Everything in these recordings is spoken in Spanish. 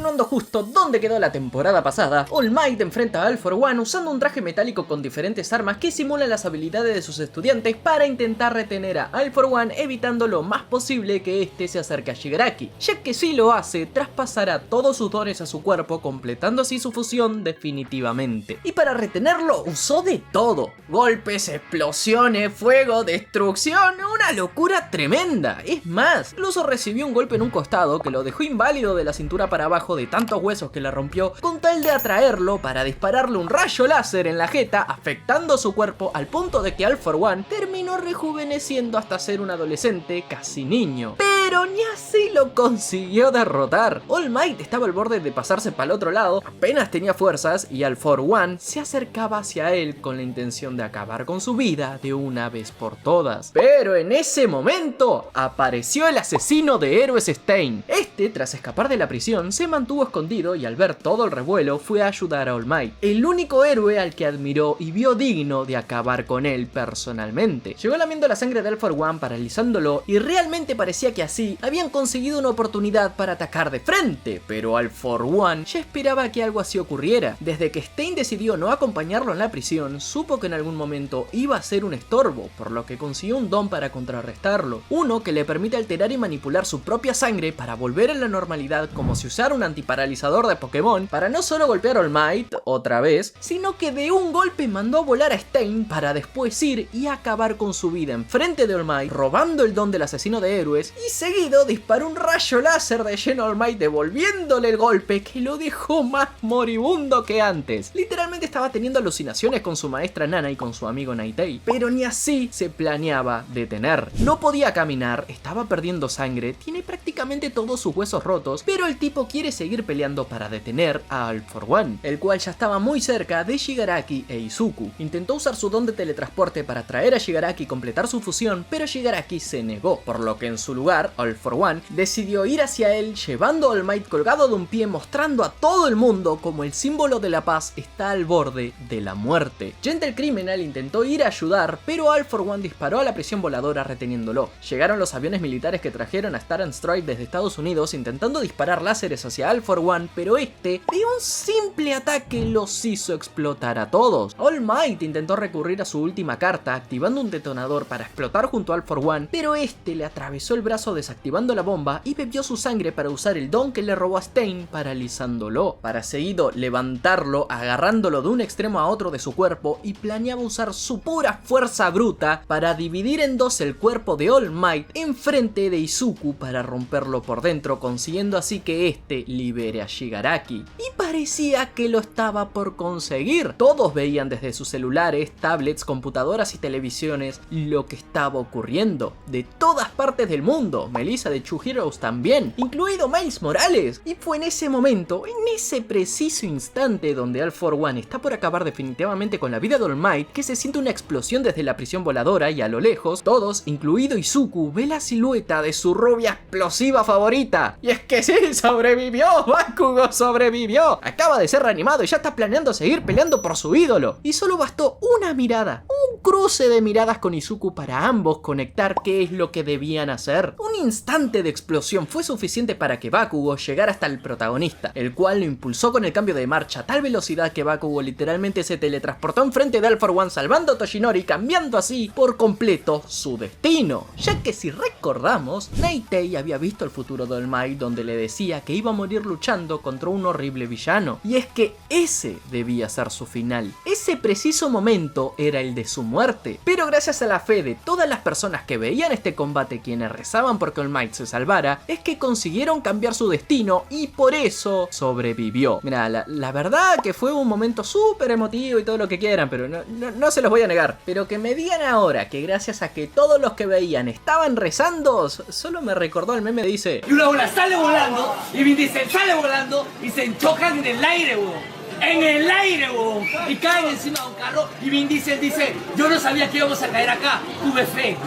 continuando justo donde quedó la temporada pasada, All Might enfrenta a All For One usando un traje metálico con diferentes armas que simulan las habilidades de sus estudiantes para intentar retener a All For One, evitando lo más posible que este se acerque a Shigaraki, ya que si lo hace, traspasará todos sus dones a su cuerpo, completando así su fusión definitivamente. Y para retenerlo usó de todo: golpes, explosiones, fuego, destrucción, una locura tremenda. Es más, incluso recibió un golpe en un costado que lo dejó inválido de la cintura para abajo de tantos huesos que le rompió, con tal de atraerlo para dispararle un rayo láser en la jeta, afectando su cuerpo al punto de que All For One terminó rejuveneciendo hasta ser un adolescente casi niño. Pero ni así lo consiguió derrotar. All Might estaba al borde de pasarse para el otro lado, apenas tenía fuerzas, y All For One se acercaba hacia él con la intención de acabar con su vida de una vez por todas. Pero en ese momento apareció el asesino de héroes Stein. Este, tras escapar de la prisión, se mantuvo escondido y al ver todo el revuelo fue a ayudar a All Might, el único héroe al que admiró y vio digno de acabar con él personalmente. Llegó lamiendo la sangre de All For One, paralizándolo, y realmente parecía que así habían conseguido una oportunidad para atacar de frente, pero All For One ya esperaba que algo así ocurriera. Desde que Stein decidió no acompañarlo en la prisión, supo que en algún momento iba a ser un estorbo, por lo que consiguió un don para contrarrestarlo, uno que le permite alterar y manipular su propia sangre para volver a la normalidad, como si usara un antiparalizador de Pokémon para no solo golpear a All Might otra vez, sino que de un golpe mandó a volar a Stein para después ir y acabar con su vida enfrente de All Might, robando el don del asesino de héroes, y seguido disparó un rayo láser de lleno a All Might, devolviéndole el golpe que lo dejó más moribundo que antes. Literalmente estaba teniendo alucinaciones con su maestra Nana y con su amigo Nightei, pero ni así se planeaba detener. No podía caminar, estaba perdiendo sangre, tiene prácticamente todos sus huesos rotos, pero el tipo quiere seguir peleando para detener a All For One, el cual ya estaba muy cerca de Shigaraki e Izuku. Intentó usar su don de teletransporte para traer a Shigaraki y completar su fusión, pero Shigaraki se negó, por lo que en su lugar, All For One decidió ir hacia él, llevando a All Might colgado de un pie, mostrando a todo el mundo como el símbolo de la paz está al borde de la muerte. Gentle Criminal intentó ir a ayudar, pero All For One disparó a la prisión voladora reteniéndolo. Llegaron los aviones militares que trajeron a Star and Stripe desde Estados Unidos intentando disparar láseres hacia All For One, pero este, de un simple ataque, los hizo explotar a todos. All Might intentó recurrir a su última carta, activando un detonador para explotar junto a All For One, pero este le atravesó el brazo desactivando la bomba y bebió su sangre para usar el don que le robó a Stein, paralizándolo, para seguido levantarlo, agarrándolo de un extremo a otro de su cuerpo, y planeaba usar su pura fuerza bruta para dividir en dos el cuerpo de All Might enfrente de Izuku para romperlo por dentro, consiguiendo así que este libere a Shigaraki. Y parecía que lo estaba por conseguir. Todos veían desde sus celulares, tablets, computadoras y televisiones lo que estaba ocurriendo. De todas partes del mundo, Melissa de Two Heroes también, incluido Miles Morales. Y fue en ese momento, en ese preciso instante donde All For One está por acabar definitivamente con la vida de All Might, que se siente una explosión desde la prisión voladora, y a lo lejos, todos, incluido Izuku, ve la silueta de su rubia explosiva favorita. Y es que sí, sobrevivió, Bakugo sobrevivió. Acaba de ser reanimado y ya está planeando seguir peleando por su ídolo. Y solo bastó una mirada, un cruce de miradas con Izuku para ambos conectar qué es lo que debían hacer. Un instante de explosión fue suficiente para que Bakugo llegara hasta el protagonista, el cual lo impulsó con el cambio de marcha a tal velocidad que Bakugo literalmente se teletransportó enfrente de All For One, salvando a Toshinori, cambiando así por completo su destino. Ya que si recordamos, Nightei había visto el futuro de All Might, donde le decía que iba a morir luchando contra un horrible villano, y es que ese debía ser su final. Ese preciso momento era el de su muerte, pero gracias a la fe de todas las personas que veían este combate, quienes rezaban porque All Might se salvara, es que consiguieron cambiar su destino y por eso sobrevivió. Mira, la verdad que fue un momento súper emotivo y todo lo que quieran, pero no se los voy a negar. Pero que me digan ahora que gracias a que todos los que veían estaban rezando, solo me recordó el meme, dice: y una bola sale volando, y Vin Diesel sale volando, y se chocan en el aire, weón. En el aire, weón. Y caen encima de un carro, y Vin Diesel dice: yo no sabía que íbamos a caer acá, tuve fe.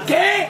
¿Qué?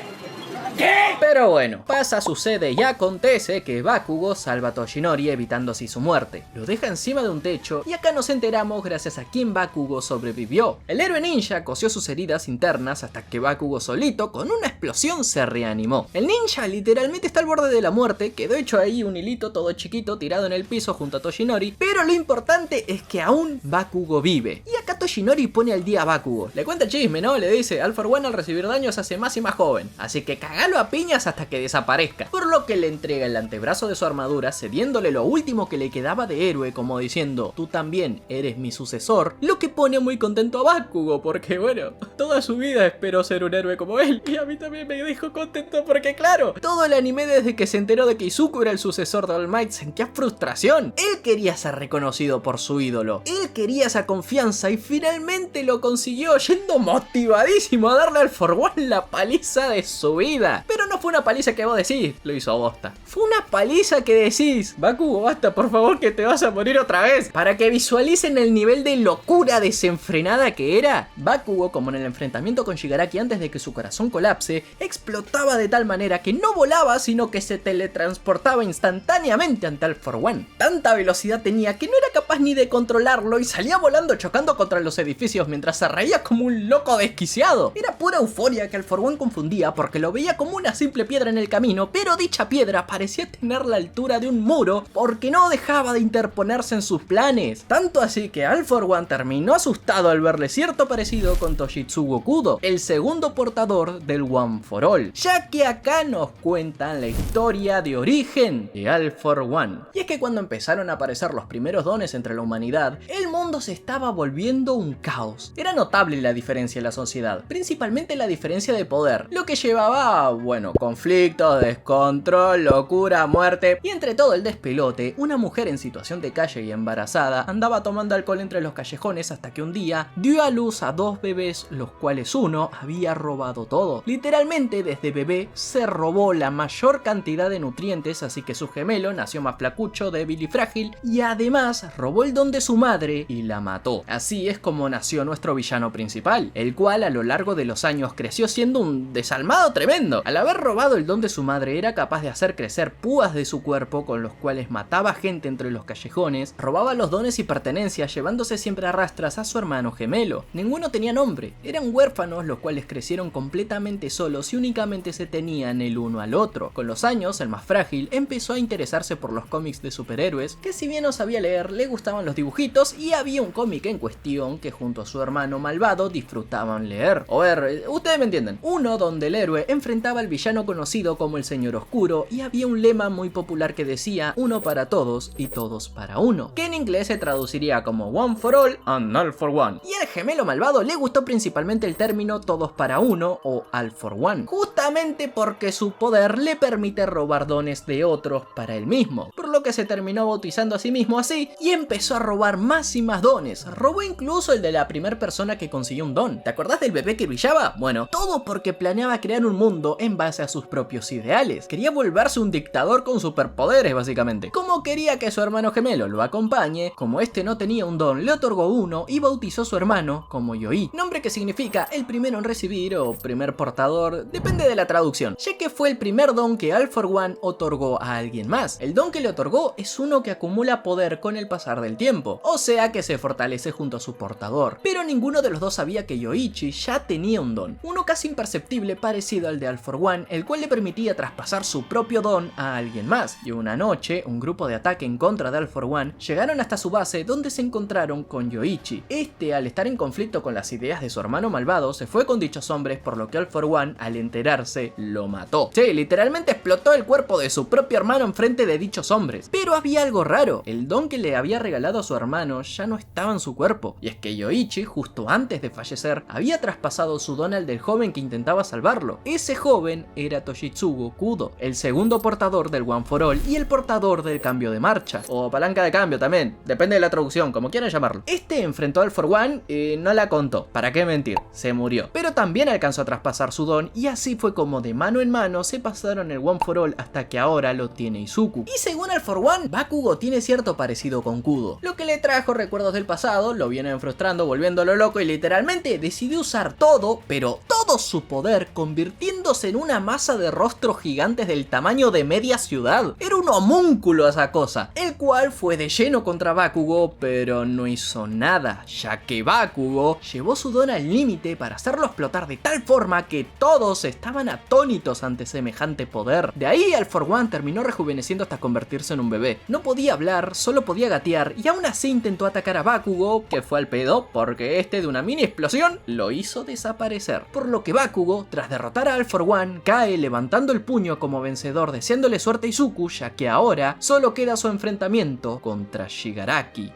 ¿Qué? Pero bueno, pasa, sucede y acontece que Bakugo salva a Toshinori evitando así su muerte. Lo deja encima de un techo y acá nos enteramos gracias a quién Bakugo sobrevivió. El héroe ninja cosió sus heridas internas hasta que Bakugo solito con una explosión se reanimó. El ninja literalmente está al borde de la muerte, quedó hecho ahí un hilito todo chiquito tirado en el piso junto a Toshinori, pero lo importante es que aún Bakugo vive. Y acá Toshinori pone al día a Bakugo. Le cuenta el chisme, ¿no? Le dice, All For One al recibir daño se hace más y más joven, así que cagalo a piñas hasta que desaparezca. Por lo que le entrega el antebrazo de su armadura, cediéndole lo último que le quedaba de héroe, como diciendo, tú también eres mi sucesor, lo que pone muy contento a Bakugo, porque bueno, toda su vida esperó ser un héroe como él, y a mí también me dejó contento porque claro, todo el anime desde que se enteró de que Izuku era el sucesor de All Might sentía frustración. Él quería ser reconocido por su ídolo, él quería esa confianza y finalmente lo consiguió, yendo motivadísimo a darle al For One la paliza de su vida. Pero no fue una paliza que vos decís, lo hizo a bosta. Fue una paliza que decís, Bakugo, basta por favor que te vas a morir otra vez. Para que visualicen el nivel de locura desenfrenada que era, Bakugo, como en el enfrentamiento con Shigaraki antes de que su corazón colapse, explotaba de tal manera que no volaba sino que se teletransportaba instantáneamente ante All For One. Tanta velocidad tenía que no era capaz ni de controlarlo y salía volando chocando contra los edificios mientras se reía como un loco desquiciado. Era pura euforia que All For One confundía porque lo veía como una simple piedra en el camino, pero dicha piedra parecía tener la altura de un muro porque no dejaba de interponerse en sus planes. Tanto así que All For One terminó asustado al verle cierto parecido con Toshitsugu Kudo, el segundo portador del One For All, ya que acá nos cuentan la historia de origen de All For One. Y es que cuando empezaron a aparecer los primeros dones entre la humanidad, el mundo se estaba volviendo un caos. Era notable la diferencia en la sociedad, principalmente la diferencia de poder, lo que llevaba a, bueno, conflictos, descontrol, locura, muerte, y entre todo el despelote, una mujer en situación de calle y embarazada andaba tomando alcohol entre los callejones hasta que un día dio a luz a 2 bebés, los cuales uno había robado todo. Literalmente desde bebé se robó la mayor cantidad de nutrientes, así que su gemelo nació más flacucho, débil y frágil, y además robó el don de su madre y la mató. Así es como nació nuestro villano principal, el cual a lo largo de los años creció siendo un desalmado tremendo. Al haber robado el don de su madre era capaz de hacer crecer púas de su cuerpo con los cuales mataba gente entre los callejones, robaba los dones y pertenencias llevándose siempre a rastras a su hermano gemelo. Ninguno tenía nombre, eran huérfanos los cuales crecieron completamente solos y únicamente se tenían el uno al otro. Con los años, el más frágil empezó a interesarse por los cómics de superhéroes, que si bien no sabía leer, le gustaban los dibujitos y había un cómic en cuestión que junto a su hermano malvado disfrutaban leer. O ver, ustedes me entienden, uno donde el héroe enfrentaba al villano conocido como el Señor Oscuro y había un lema muy popular que decía uno para todos y todos para uno, que en inglés se traduciría como One for All and All for One. Y al gemelo malvado le gustó principalmente el término todos para uno o All for One, justamente porque su poder le permite robar dones de otros para él mismo, por lo que se terminó bautizando a sí mismo así y empezó a robar más y más dones. Robó incluso el de la primera persona que consiguió un don. ¿Te acordás del bebé que brillaba? Bueno, todo porque planeaba crear un mundo en base a sus propios ideales. Quería volverse un dictador con superpoderes básicamente. Como quería que su hermano gemelo lo acompañe, como este no tenía un don, le otorgó uno y bautizó a su hermano como Yoi, nombre que significa el primero en recibir o primer portador, depende de la traducción, ya que fue el primer don que All For One otorgó a alguien más. El don que le otorgó es uno que acumula poder con el pasar del tiempo, o sea que se fortalece junto a su portador. Pero ninguno de los dos sabía que Yoichi ya tenía un don, uno casi imperceptible parecido al de All For One, el cual le permitía traspasar su propio don a alguien más. Y una noche, un grupo de ataque en contra de All For One llegaron hasta su base donde se encontraron con Yoichi. Este, al estar en conflicto con las ideas de su hermano malvado, se fue con dichos hombres, por lo que All For One, al enterarse, lo mató. Sí, literalmente explotó el cuerpo de su propio hermano enfrente de dichos hombres. Pero había algo raro, el don que le había regalado a su hermano ya no estaba en su cuerpo, y es que Yoichi, justo antes de fallecer, había traspasado su don al del joven que intentaba salvarlo. Ese joven era Toshitsugu Kudo, el segundo portador del One For All y el portador del cambio de marcha, o palanca de cambio también, depende de la traducción, como quieran llamarlo. Este enfrentó al For One y no la contó, para qué mentir, se murió, pero también alcanzó a traspasar su don y así fue como de mano en mano se pasaron el One For All hasta que ahora lo tiene Izuku. Y según All For One, Bakugo tiene cierto parecido con Kudo, lo que le trajo recuerdos del pasado, lo vienen frustrando, volviéndolo loco y literalmente decidió usar todo, pero todo todo su poder, convirtiéndose en una masa de rostros gigantes del tamaño de media ciudad. Era un homúnculo esa cosa, el cual fue de lleno contra Bakugo, pero no hizo nada, ya que Bakugo llevó su don al límite para hacerlo explotar de tal forma que todos estaban atónitos ante semejante poder. De ahí All For One terminó rejuveneciendo hasta convertirse en un bebé. No podía hablar, solo podía gatear, y aún así intentó atacar a Bakugo, que fue al pedo porque este de una mini explosión lo hizo desaparecer. Por lo que Bakugo, tras derrotar a All For One, cae levantando el puño como vencedor, deseándole suerte a Izuku, ya que ahora solo queda su enfrentamiento contra Shigaraki.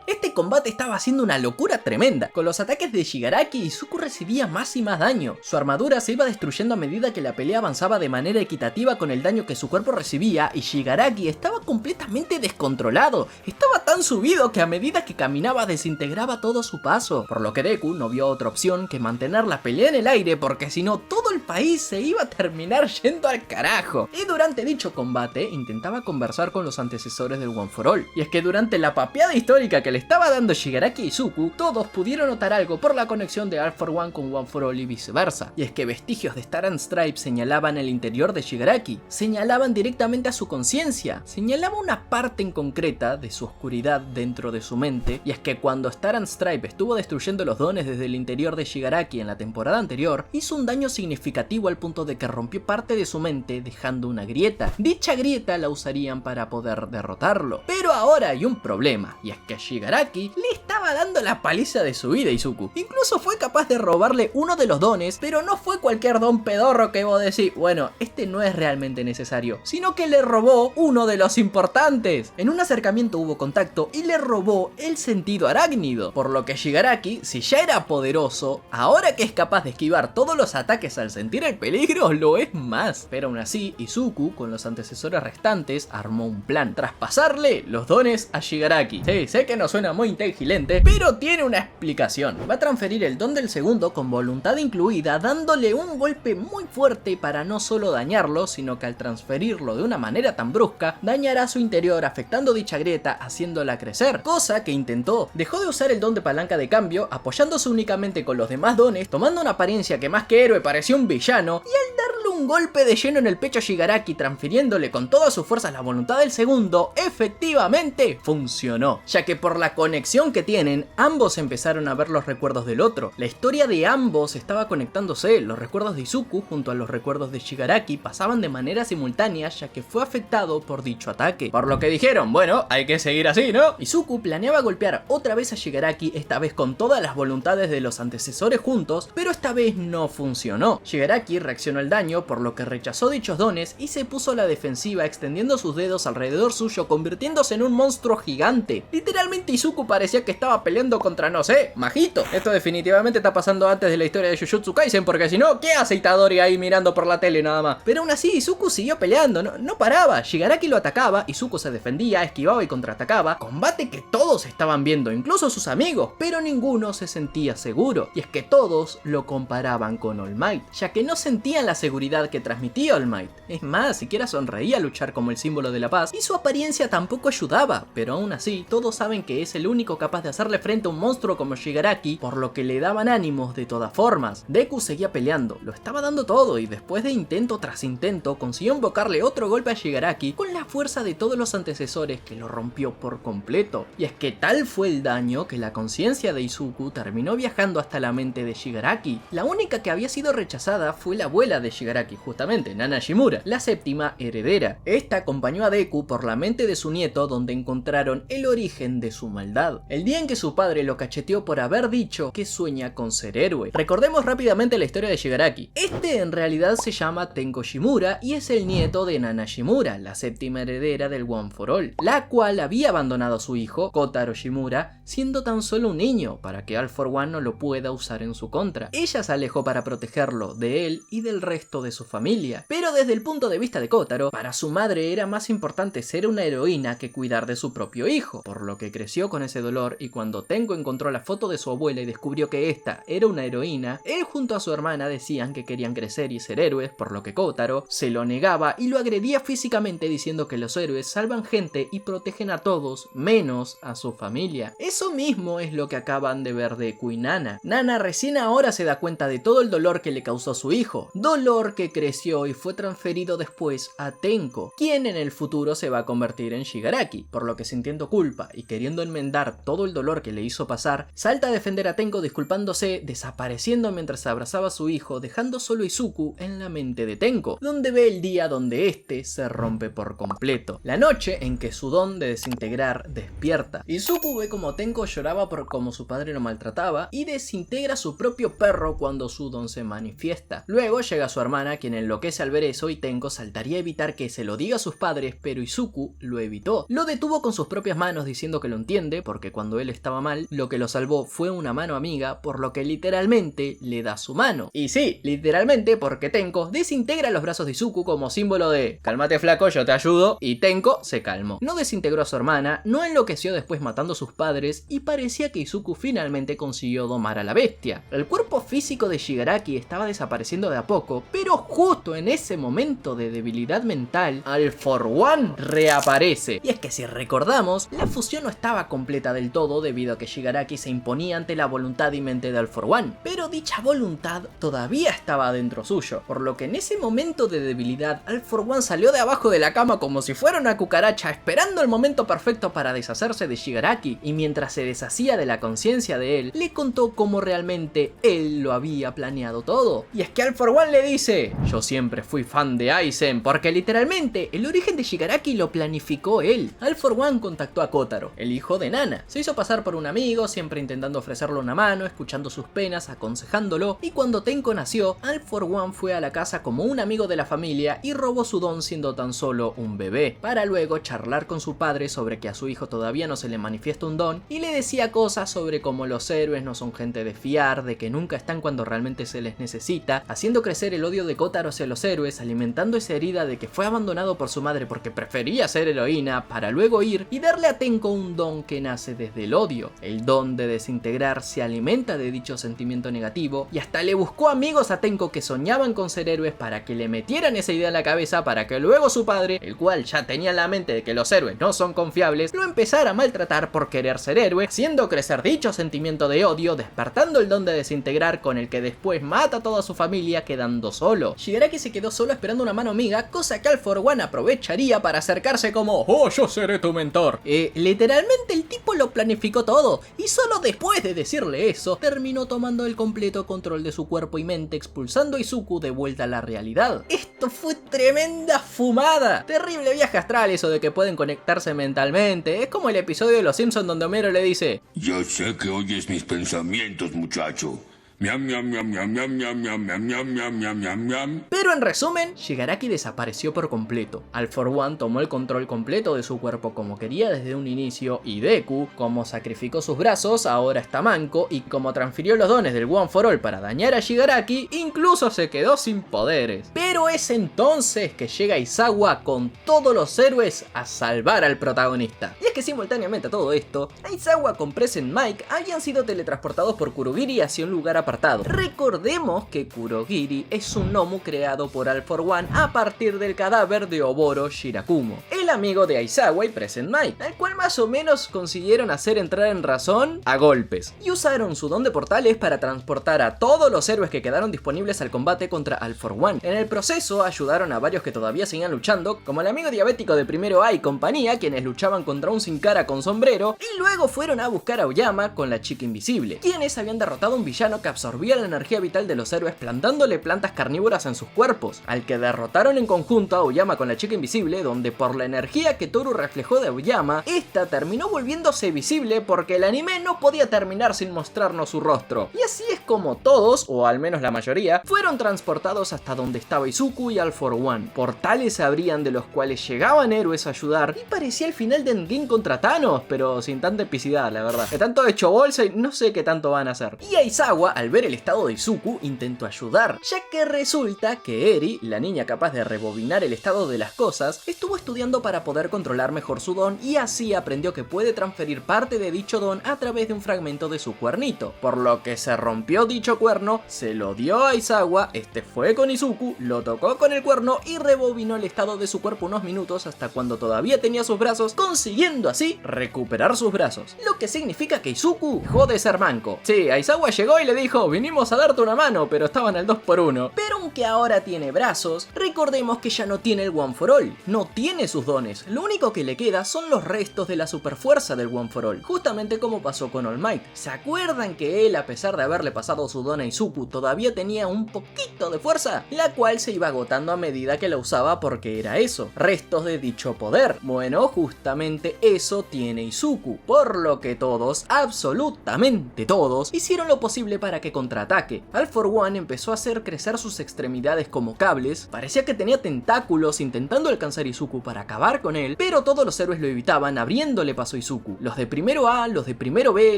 Este combate estaba haciendo una locura tremenda. Con los ataques de Shigaraki, Izuku recibía más y más daño. Su armadura se iba destruyendo a medida que la pelea avanzaba de manera equitativa con el daño que su cuerpo recibía, y Shigaraki estaba completamente descontrolado. Estaba tan subido que a medida que caminaba desintegraba todo su paso. Por lo que Deku no vio otra opción que mantener la pelea en el aire, porque si no todo el país se iba a terminar yendo al carajo. Y durante dicho combate intentaba conversar con los antecesores del One for All. Y es que durante la papeada histórica que le estaba dando Shigaraki a Izuku, todos pudieron notar algo por la conexión de All For One con One for All y viceversa. Y es que vestigios de Star and Stripes señalaban el interior de Shigaraki, señalaban directamente a su conciencia, señalaba una parte en concreta de su oscuridad dentro de su mente. Y es que cuando Star and Stripe estuvo destruyendo los dones desde el interior de Shigaraki en la temporada anterior, hizo un daño significativo al punto de que rompió parte de su mente, dejando una grieta. Dicha grieta la usarían para poder derrotarlo. Pero ahora hay un problema, y es que Shigaraki le estaba dando la paliza de su vida a Izuku. Incluso fue capaz de robarle uno de los dones, pero no fue cualquier don pedorro que vos decís, bueno, este no es realmente necesario, sino que le robó uno de los importantes. En un acercamiento hubo contacto y le robó el sentido arácnido, por lo que Shigaraki, si ya era poderoso, ahora que es capaz de esquivar todos los ataques al sentir el peligro, lo es más. Pero aún así, Izuku, con los antecesores restantes, armó un plan, traspasarle los dones a Shigaraki. Sí, sé que no suena muy inteligente, pero tiene una explicación. Va a transferir el don del segundo con voluntad incluida, dándole un golpe muy fuerte para no solo dañarlo, sino que al transferirlo de una manera tan brusca, dañará su interior, afectando dicha grieta, haciéndola crecer, cosa que intentó. Dejó de usar el don de palanca de cambio, apoyándose únicamente con los demás dones, tomando una apariencia que más que héroe parecía un villano, y al darle un golpe de lleno en el pecho a Shigaraki, transfiriéndole con todas sus fuerzas la voluntad del segundo, efectivamente funcionó, ya que por la conexión que tienen, ambos empezaron a ver los recuerdos del otro. La historia de ambos estaba conectándose, los recuerdos de Izuku junto a los recuerdos de Shigaraki pasaban de manera simultánea, ya que fue afectado por dicho ataque. Por lo que dijeron, bueno, hay que seguir así, ¿no? Izuku planeaba golpear otra vez a Shigaraki, esta vez con todas las voluntades de los antecesores juntos, pero esta vez no funcionó. Shigaraki reaccionó al daño, por lo que rechazó dichos dones y se puso a la defensiva, extendiendo sus dedos alrededor suyo, convirtiéndose en un monstruo gigante. Literalmente Izuku parecía que estaba peleando contra, no sé, Majito. Esto definitivamente está pasando antes de la historia de Jujutsu Kaisen, porque si no, ¿qué hace Itadori ahí mirando por la tele nada más? Pero aún así Izuku siguió peleando, no paraba. Shigaraki lo atacaba, Izuku se defendía, esquivaba y contraatacaba. Combate que todos estaban viendo, incluso sus amigos, pero ninguno se sentía seguro. Y es que todos lo comparaban con All Might, ya que no sentían la seguridad que transmitía All Might. Es más, siquiera sonreía al luchar como el símbolo de la paz, y su apariencia tampoco ayudaba, pero aún así todos saben que es el único capaz de hacerle frente a un monstruo como Shigaraki, por lo que le daban ánimos de todas formas. Deku seguía peleando, lo estaba dando todo, y después de intento tras intento consiguió invocarle otro golpe a Shigaraki con la fuerza de todos los antecesores, que lo rompió por completo. Y es que tal fue el daño que la conciencia de Izuku terminó viajando hasta la mente de Shigaraki. La única que había sido rechazada fue la abuela de Shigaraki, justamente Nana Shimura, la séptima heredera. Esta acompañó a Deku por la mente de su nieto, donde encontraron el origen de su maldad. El día en que su padre lo cacheteó por haber dicho que sueña con ser héroe. Recordemos rápidamente la historia de Shigaraki. Este en realidad se llama Tenko Shimura y es el nieto de Nana Shimura, la séptima heredera del One for All, la cual había abandonado a su hijo, Kotaro Shimura, siendo tan solo un niño, para que All for One no lo pueda usar en su contra. Ella se alejó para protegerlo de él y del resto de su familia. Pero desde el punto de vista de Kotaro, para su madre era más importante ser una heroína que cuidar de su propio hijo, por lo que creció con ese dolor, y cuando Tenko encontró la foto de su abuela y descubrió que esta era una heroína, él junto a su hermana decían que querían crecer y ser héroes, por lo que Kotaro se lo negaba y lo agredía físicamente diciendo que los héroes salvan gente y protegen a todos, menos a su familia. Eso mismo es lo que acaban de ver de Deku y Nana. Nana recién ahora se da cuenta de todo el dolor que le causó su hijo, dolor que creció y fue transferido después a Tenko, quien en el futuro se va a convertir en Shigaraki, por lo que sintiendo culpa y queriendo enmendar todo el dolor que le hizo pasar, salta a defender a Tenko disculpándose, desapareciendo mientras abrazaba a su hijo, dejando solo Izuku en la mente de Tenko, donde ve el día donde este se rompe por completo, la noche en que su don de desintegrar despierta. Izuku ve como Tenko lloraba por cómo su padre lo maltrataba y desintegra su propio perro cuando su don se manifiesta. Luego llega su hermana, quien enloquece al ver eso, y Tenko saltaría a evitar que se lo diga a sus padres, pero Izuku lo evitó. Lo detuvo con sus propias manos diciendo que lo entiende, porque cuando él estaba mal, lo que lo salvó fue una mano amiga, por lo que literalmente le da su mano. Y sí, literalmente, porque Tenko desintegra los brazos de Izuku como símbolo de cálmate flaco, yo te ayudo, y Tenko se calmó. No desintegró a su hermana, no enloqueció después matando a sus padres, y parecía que Izuku finalmente consiguió domar a la bestia. El cuerpo físico de Shigaraki estaba desapareciendo de a poco, pero justo en ese momento de debilidad mental, All For One reaparece. Y es que si recordamos, la fusión no estaba completa del todo debido a que Shigaraki se imponía ante la voluntad y mente de All For One, pero dicha voluntad todavía estaba dentro suyo, por lo que en ese momento de debilidad, All For One salió de abajo de la cama como si fuera una cucaracha esperando el momento perfecto para deshacerse de Shigaraki, y mientras se deshacía de la conciencia de él, le contó cómo realmente él lo había planeado todo. Y es que All For One le dice: yo siempre fui fan de Aizen, porque literalmente el origen de Shigaraki lo planificó él. All For One contactó a Kotaro, el hijo de Nana. Se hizo pasar por un amigo, siempre intentando ofrecerle una mano, escuchando sus penas, aconsejándolo, y cuando Tenko nació, All For One fue a la casa como un amigo de la familia y robó su don siendo tan solo un bebé, para luego charlar con su padre sobre que a su hijo todavía no se le manifiesta un don, y le decía cosas sobre cómo los héroes no son gente de fiar, de que nunca están cuando realmente se les necesita, haciendo crecer el odio de Kotaro hacia los héroes, alimentando esa herida de que fue abandonado por su madre porque prefería ser heroína, para luego ir y darle a Tenko un don que nace desde el odio. El don de desintegrar se alimenta de dicho sentimiento negativo, y hasta le buscó amigos a Tenko que soñaban con ser héroes para que le metieran esa idea en la cabeza, para que luego su padre, el cual ya tenía en la mente de que los héroes no son confiables, lo empezara a maltratar por querer ser héroe, haciendo crecer dicho sentimiento de odio, despertando el don de desintegrar con el que después mata a toda su familia quedando solo. Shigaraki se quedó solo esperando una mano amiga, cosa que All For One aprovecharía para acercarse como oh, yo seré tu mentor. Literalmente el tipo lo planificó todo, y solo después de decirle eso, terminó tomando el completo control de su cuerpo y mente, expulsando a Izuku de vuelta a la realidad. Esto fue tremenda fumada. Terrible viaje astral eso de que pueden conectarse mentalmente. Es como el episodio de Los Simpsons donde Homero le dice: yo sé que oyes mis pensamientos, muchacho. Miam, miam, miam, miam, miam, miam, miam, miam, miam, miam, miam, miam, miam. Pero en resumen, Shigaraki desapareció por completo. All For One tomó el control completo de su cuerpo como quería desde un inicio, y Deku, como sacrificó sus brazos, ahora está manco, y como transfirió los dones del One For All para dañar a Shigaraki, incluso se quedó sin poderes. Pero es entonces que llega Aizawa con todos los héroes a salvar al protagonista. Y es que simultáneamente a todo esto, Aizawa con Present Mic habían sido teletransportados por Kurogiri hacia un lugar apartado. Recordemos que Kurogiri es un Nomu creado por All For One a partir del cadáver de Oboro Shirakumo, el amigo de Aizawa y Present Mic, al cual más o menos consiguieron hacer entrar en razón a golpes, y usaron su don de portales para transportar a todos los héroes que quedaron disponibles al combate contra All For One. En el proceso ayudaron a varios que todavía seguían luchando, como el amigo diabético de Primero A y compañía, quienes luchaban contra un sin cara con sombrero, y luego fueron a buscar a Aoyama con la chica invisible, quienes habían derrotado a un villano que absorbía la energía vital de los héroes plantándole plantas carnívoras en sus cuerpos, al que derrotaron en conjunto a Aoyama con la chica invisible, donde por la energía que Toru reflejó de Aoyama, esta terminó volviéndose visible porque el anime no podía terminar sin mostrarnos su rostro. Y así es como todos, o al menos la mayoría, fueron transportados hasta donde estaba Izuku y All For One. Portales se abrían de los cuales llegaban héroes a ayudar, y parecía el final de Endgame contra Thanos, pero sin tanta epicidad, la verdad. De tanto hecho bolsa y no sé qué tanto van a hacer. Y Aizawa, al al ver el estado de Izuku, intentó ayudar, ya que resulta que Eri, la niña capaz de rebobinar el estado de las cosas, estuvo estudiando para poder controlar mejor su don y así aprendió que puede transferir parte de dicho don a través de un fragmento de su cuernito, por lo que se rompió dicho cuerno, se lo dio a Aizawa, este fue con Izuku, lo tocó con el cuerno y rebobinó el estado de su cuerpo unos minutos hasta cuando todavía tenía sus brazos, consiguiendo así recuperar sus brazos, lo que significa que Izuku dejó de ser manco. Sí, Aizawa llegó y le dijo, vinimos a darte una mano, pero estaban al 2x1. Pero aunque ahora tiene brazos, recordemos que ya no tiene el One for All, no tiene sus dones, lo único que le queda son los restos de la superfuerza del One for All, justamente como pasó con All Might. ¿Se acuerdan que él, a pesar de haberle pasado su don a Izuku, todavía tenía un poquito de fuerza? La cual se iba agotando a medida que la usaba porque era eso, restos de dicho poder. Bueno, justamente eso tiene Izuku, por lo que todos, absolutamente todos, hicieron lo posible para que contraataque. All for One empezó a hacer crecer sus extremidades como cables, parecía que tenía tentáculos intentando alcanzar a Izuku para acabar con él, pero todos los héroes lo evitaban abriéndole paso a Izuku. Los de primero A, los de primero B,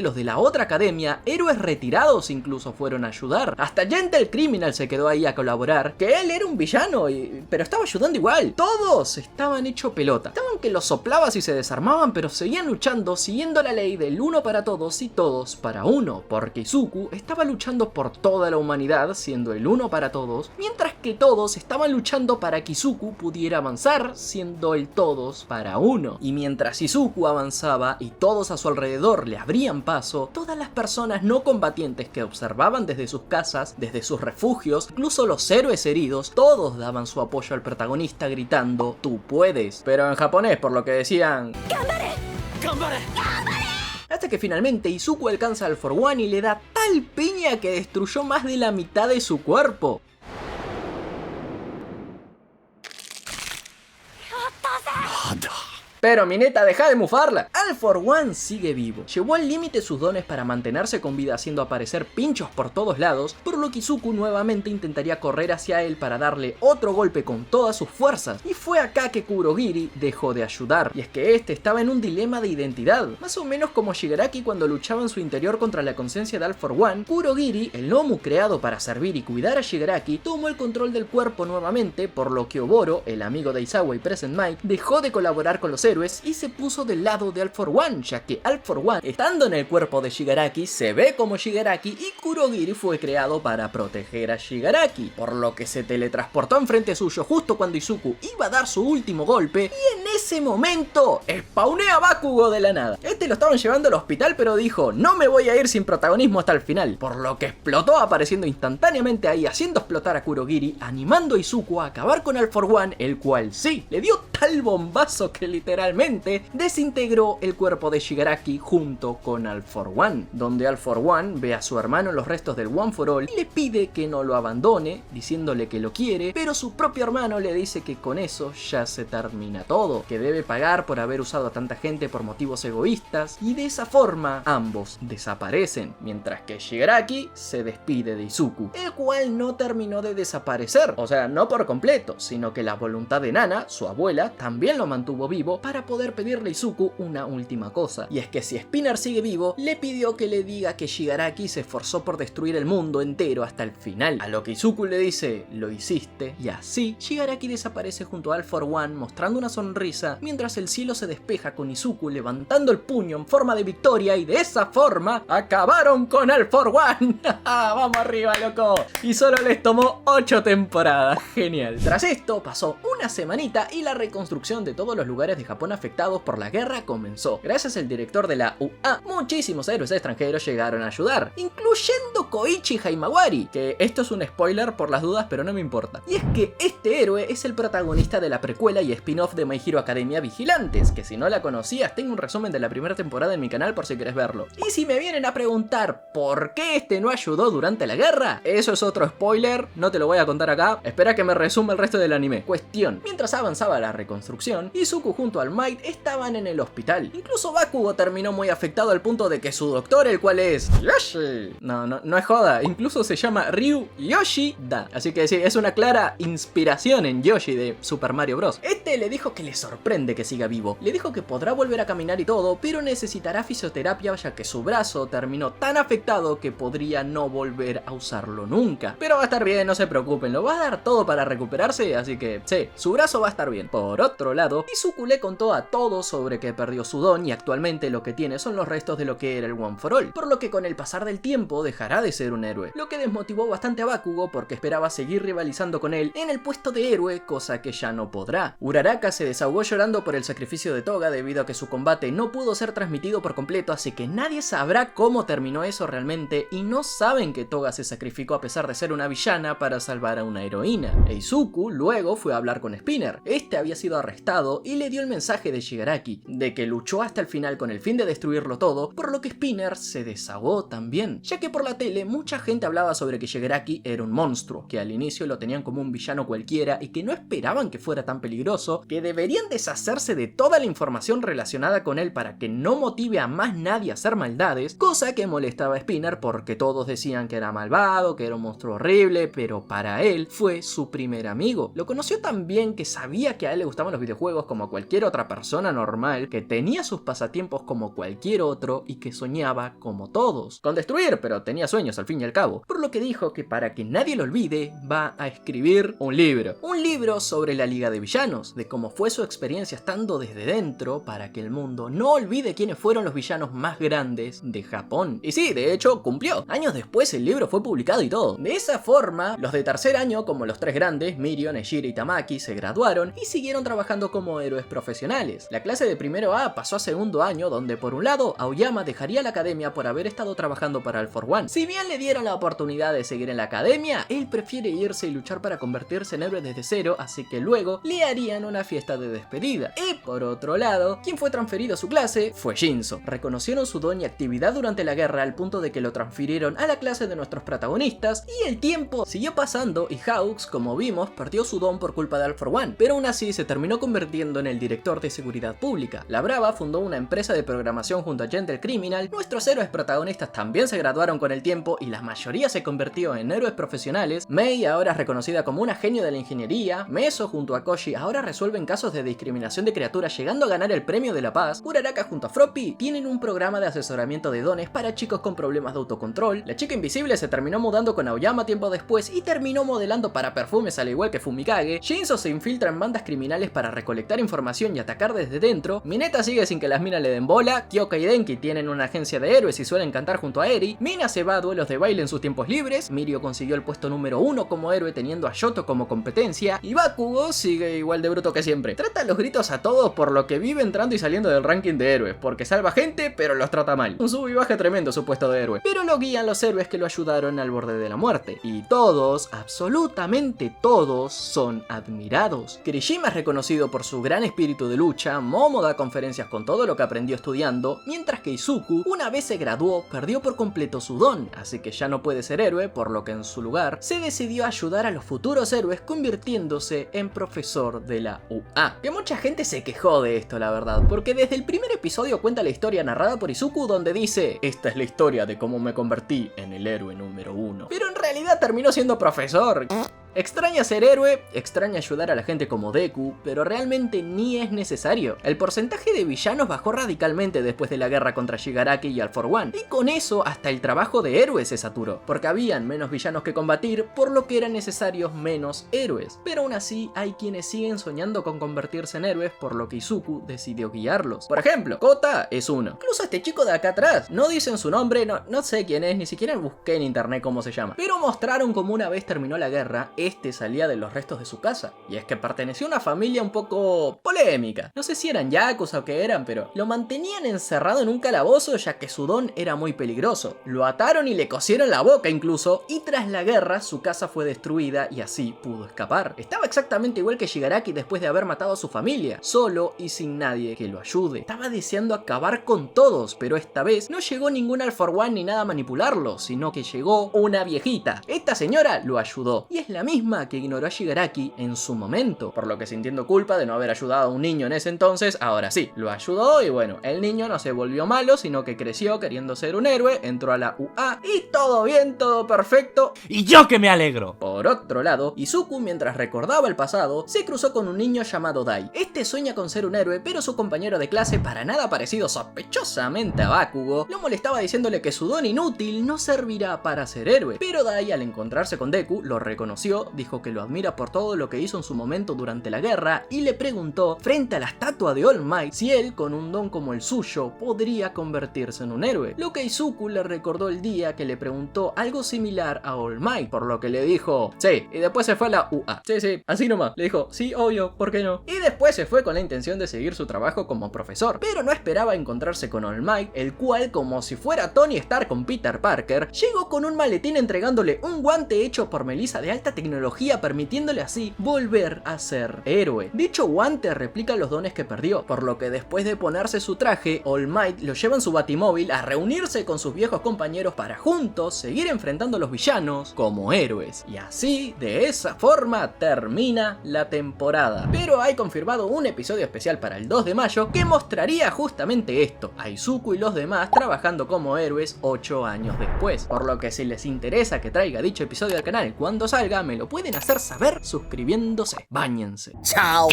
los de la otra academia, héroes retirados incluso fueron a ayudar. Hasta Gentle Criminal se quedó ahí a colaborar, que él era un villano, pero estaba ayudando igual. Todos estaban hecho pelota. Estaban que los soplabas y se desarmaban, pero seguían luchando siguiendo la ley del uno para todos y todos para uno, porque Izuku estaba luchando por toda la humanidad siendo el uno para todos, mientras que todos estaban luchando para que Izuku pudiera avanzar siendo el todos para uno. Y mientras Izuku avanzaba y todos a su alrededor le abrían paso, todas las personas no combatientes que observaban desde sus casas, desde sus refugios, incluso los héroes heridos, todos daban su apoyo al protagonista gritando, tú puedes, pero en japonés, por lo que decían ¡Gambare! ¡Gambare! Hasta que finalmente Izuku alcanza al For One y le da tal piña que destruyó más de la mitad de su cuerpo. Pero Mineta, deja de mufarla. All for One sigue vivo. Llevó al límite sus dones para mantenerse con vida haciendo aparecer pinchos por todos lados, por lo que Izuku nuevamente intentaría correr hacia él para darle otro golpe con todas sus fuerzas. Y fue acá que Kurogiri dejó de ayudar. Y es que este estaba en un dilema de identidad. Más o menos como Shigaraki cuando luchaba en su interior contra la conciencia de All for One, Kurogiri, el Nomu creado para servir y cuidar a Shigaraki, tomó el control del cuerpo nuevamente, por lo que Oboro, el amigo de Aizawa y Present Mic, dejó de colaborar con los héroes y se puso del lado de All for One, ya que All for One, estando en el cuerpo de Shigaraki, se ve como Shigaraki y Kurogiri fue creado para proteger a Shigaraki, por lo que se teletransportó enfrente suyo justo cuando Izuku iba a dar su último golpe y en ese momento spawnea a Bakugo de la nada. Este lo estaban llevando al hospital pero dijo, no me voy a ir sin protagonismo hasta el final, por lo que explotó apareciendo instantáneamente ahí haciendo explotar a Kurogiri, animando a Izuku a acabar con All for One, el cual sí, le dio tal bombazo que literalmente desintegró el cuerpo de Shigaraki junto con All for One, donde All for One ve a su hermano en los restos del One for All y le pide que no lo abandone, diciéndole que lo quiere, pero su propio hermano le dice que con eso ya se termina todo, que debe pagar por haber usado a tanta gente por motivos egoístas, y de esa forma ambos desaparecen, mientras que Shigaraki se despide de Izuku, el cual no terminó de desaparecer, o sea, no por completo, sino que la voluntad de Nana, su abuela, también lo mantuvo vivo para poder pedirle a Izuku una última cosa, y es que si Spinner sigue vivo, le pidió que le diga que Shigaraki se esforzó por destruir el mundo entero hasta el final, a lo que Izuku le dice, lo hiciste, y así Shigaraki desaparece junto a All for One mostrando una sonrisa, mientras el cielo se despeja con Izuku levantando el puño en forma de victoria, y de esa forma acabaron con All for One. ¡Vamos arriba, loco! Y solo les tomó 8 temporadas, genial. Tras esto pasó una semanita y la reconstrucción de todos los lugares de Japón afectados por la guerra comenzó. Gracias al director de la UA, muchísimos héroes extranjeros llegaron a ayudar, incluyendo Koichi Haimawari, que esto es un spoiler por las dudas pero no me importa. Y es que este héroe es el protagonista de la precuela y spin-off de My Hero Academia Vigilantes, que si no la conocías tengo un resumen de la primera temporada en mi canal por si querés verlo. Y si me vienen a preguntar por qué este no ayudó durante la guerra, eso es otro spoiler, no te lo voy a contar acá, espera que me resuma el resto del anime. Cuestión, mientras avanzaba la reconstrucción, Izuku junto al Might estaban en el hospital. Incluso Bakugo terminó muy afectado al punto de que su doctor, el cual es Yoshi, no es joda, incluso se llama Ryu Yoshida. Así que sí, es una clara inspiración en Yoshi de Super Mario Bros. Este le dijo que le sorprende que siga vivo. Le dijo que podrá volver a caminar y todo, pero necesitará fisioterapia ya que su brazo terminó tan afectado que podría no volver a usarlo nunca. Pero va a estar bien, no se preocupen, lo va a dar todo para recuperarse, así que sí, su brazo va a estar bien. Por otro lado, Izuku le contó a todos sobre que perdió su don y actualmente lo que tiene son los restos de lo que era el One for All, por lo que con el pasar del tiempo dejará de ser un héroe, lo que desmotivó bastante a Bakugo porque esperaba seguir rivalizando con él en el puesto de héroe, cosa que ya no podrá. Uraraka se desahogó llorando por el sacrificio de Toga debido a que su combate no pudo ser transmitido por completo, así que nadie sabrá cómo terminó eso realmente y no saben que Toga se sacrificó a pesar de ser una villana para salvar a una heroína. Izuku luego fue a hablar con Spinner. Este había sido arrestado y le dio el mensaje de Shigaraki, de que luchó hasta el final con el fin de destruirlo todo, por lo que Spinner se desahogó también, ya que por la tele mucha gente hablaba sobre que Shigaraki era un monstruo, que al inicio lo tenían como un villano cualquiera y que no esperaban que fuera tan peligroso, que deberían deshacerse de toda la información relacionada con él para que no motive a más nadie a hacer maldades, cosa que molestaba a Spinner porque todos decían que era malvado, que era un monstruo horrible, pero para él fue su primer amigo. Lo conoció tan bien que sabía que a él le gustaban los videojuegos como a cualquier otra persona normal, que tenía sus pasatiempos como cualquier otro y que soñaba como todos, con destruir, pero tenía sueños al fin y al cabo, por lo que dijo que para que nadie lo olvide va a escribir un libro sobre la Liga de Villanos, de cómo fue su experiencia estando desde dentro para que el mundo no olvide quiénes fueron los villanos más grandes de Japón. Y sí, de hecho cumplió. Años después el libro fue publicado y todo. De esa forma, los de tercer año, como los tres grandes, Mirio, Nejire y Tamaki, se graduaron y siguieron trabajando como héroes profesionales. La clase de primero A pasó a segundo año, donde por un lado Aoyama dejaría la academia por haber estado trabajando para All For One. Si bien le dieron la oportunidad de seguir en la academia, él prefiere irse y luchar para convertirse en héroe desde cero, así que luego le harían una fiesta de despedida. Y por otro lado, quien fue transferido a su clase fue Shinzo. Reconocieron su don y actividad durante la guerra al punto de que lo transfirieron a la clase de nuestros protagonistas, y el tiempo siguió pasando y Hawks, como vimos, perdió su don por culpa de All For One, pero aún así se terminó convirtiendo en el director de seguridad pública. La Brava fundó una empresa de programación junto a Gentle Criminal, nuestros héroes protagonistas también se graduaron con el tiempo y la mayoría se convirtió en héroes profesionales. Mei ahora es reconocida como una genio de la ingeniería, Meso junto a Koshi ahora resuelven casos de discriminación de criaturas llegando a ganar el premio de la paz, Uraraka junto a Froppy tienen un programa de asesoramiento de dones para chicos con problemas de autocontrol, la chica invisible se terminó mudando con Aoyama tiempo después y terminó modelando para perfumes al igual que Fumikage, Shinzo se infiltra en bandas criminales para recolectar información y atacar desde dentro, Mineta sigue sin que las minas le den bola, Kyoka y Denki tienen una agencia de héroes y suelen cantar junto a Eri, Mina se va a duelos de baile en sus tiempos libres, Mirio consiguió el puesto número 1 como héroe teniendo a Yoto como competencia, y Bakugo sigue igual de bruto que siempre. Trata a los gritos a todos por lo que vive entrando y saliendo del ranking de héroes, porque salva gente pero los trata mal. Un sub y baja tremendo su puesto de héroe, pero lo guían los héroes que lo ayudaron al borde de la muerte, y todos, absolutamente todos, son admirados. Kirishima es reconocido por su gran espíritu de lucha, Momo da conferencias con todo lo que aprendió estudiando, mientras que Izuku, una vez se graduó, perdió por completo su don, así que ya no puede ser héroe, por lo que en su lugar se decidió a ayudar a los futuros héroes convirtiéndose en profesor de la UA. Que mucha gente se quejó de esto, la verdad, porque desde el primer episodio cuenta la historia narrada por Izuku donde dice: esta es la historia de cómo me convertí en el héroe número 1. Pero en realidad terminó siendo profesor. Extraña ser héroe, extraña ayudar a la gente como Deku, pero realmente ni es necesario. El porcentaje de villanos bajó radicalmente después de la guerra contra Shigaraki y All For One, y con eso hasta el trabajo de héroe se saturó, porque habían menos villanos que combatir, por lo que eran necesarios menos héroes. Pero aún así hay quienes siguen soñando con convertirse en héroes, por lo que Izuku decidió guiarlos. Por ejemplo, Kota es uno. Incluso este chico de acá atrás, no dicen su nombre, no sé quién es, ni siquiera busqué en internet cómo se llama, pero mostraron cómo una vez terminó la guerra, este salía de los restos de su casa, y es que perteneció a una familia un poco polémica. No sé si eran yakuza o qué eran, pero lo mantenían encerrado en un calabozo ya que su don era muy peligroso. Lo ataron y le cosieron la boca incluso, y tras la guerra su casa fue destruida y así pudo escapar. Estaba exactamente igual que Shigaraki después de haber matado a su familia, solo y sin nadie que lo ayude. Estaba deseando acabar con todos, pero esta vez no llegó ningún All For One ni nada a manipularlo, sino que llegó una viejita. Esta señora lo ayudó, y es la misma misma que ignoró a Shigaraki en su momento, por lo que sintiendo culpa de no haber ayudado a un niño en ese entonces, ahora sí, lo ayudó y bueno, el niño no se volvió malo, sino que creció queriendo ser un héroe, entró a la UA y todo bien, todo perfecto. ¡Y yo que me alegro! Por otro lado, Izuku, mientras recordaba el pasado, se cruzó con un niño llamado Dai. Este sueña con ser un héroe, pero su compañero de clase, para nada parecido sospechosamente a Bakugo, lo molestaba diciéndole que su don inútil no servirá para ser héroe. Pero Dai, al encontrarse con Deku, lo reconoció, dijo que lo admira por todo lo que hizo en su momento durante la guerra y le preguntó, frente a la estatua de All Might, si él, con un don como el suyo, podría convertirse en un héroe. Lo que Izuku le recordó el día que le preguntó algo similar a All Might, por lo que le dijo, sí, y después se fue a la UA. Sí, así nomás. Le dijo, sí, obvio, ¿por qué no? Y después se fue con la intención de seguir su trabajo como profesor, pero no esperaba encontrarse con All Might, el cual, como si fuera Tony Stark con Peter Parker, llegó con un maletín entregándole un guante hecho por Melissa de alta tecnología, permitiéndole así volver a ser héroe. Dicho guante replica los dones que perdió, por lo que después de ponerse su traje, All Might lo lleva en su batimóvil a reunirse con sus viejos compañeros para juntos seguir enfrentando a los villanos como héroes. Y así, de esa forma, termina la temporada. Pero hay confirmado un episodio especial para el 2 de mayo que mostraría justamente esto, a Izuku y los demás trabajando como héroes 8 años después. Por lo que si les interesa que traiga dicho episodio al canal cuando salga, me lo pueden hacer saber suscribiéndose. Báñense. Chao.